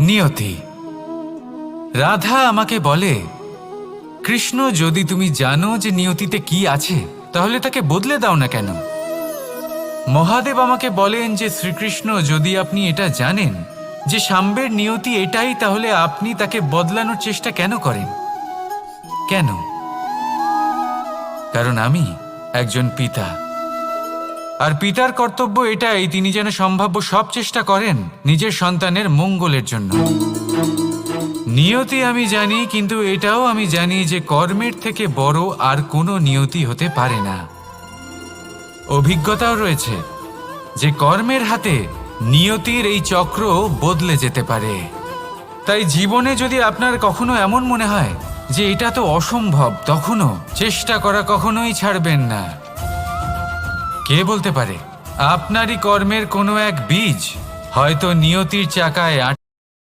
নিয়তি। রাধা আমাকে বলে, কৃষ্ণ, যদি তুমি জানো যে নিয়তিতে কি আছে তাহলে তাকে বদলে দাও না কেন? মহাদেব আমাকে বলেন যে শ্রীকৃষ্ণ, যদি আপনি এটা জানেন যে সাম্বের নিয়তি এটাই, তাহলে আপনি তাকে বদলানোর চেষ্টা কেন করেন? কেন? কারণ আমি একজন পিতা, আর পিতার কর্তব্য এটাই, তিনি যেন সম্ভাব্য সব চেষ্টা করেন নিজের সন্তানের মঙ্গলের জন্য। নিয়তি আমি জানি, কিন্তু এটাও আমি জানি যে কর্মের থেকে বড় আর কোনো নিয়তি হতে পারে না। অভিজ্ঞতাও রয়েছে যে কর্মের হাতে নিয়তির এই চক্র বদলে যেতে পারে। তাই জীবনে যদি আপনার কখনো এমন মনে হয় যে এটা তো অসম্ভব, তখনও চেষ্টা করা কখনোই ছাড়বেন না। কে বলতে পারে আপনারই কর্মের কোনো এক বীজ হয়তো নিয়তির চাকায়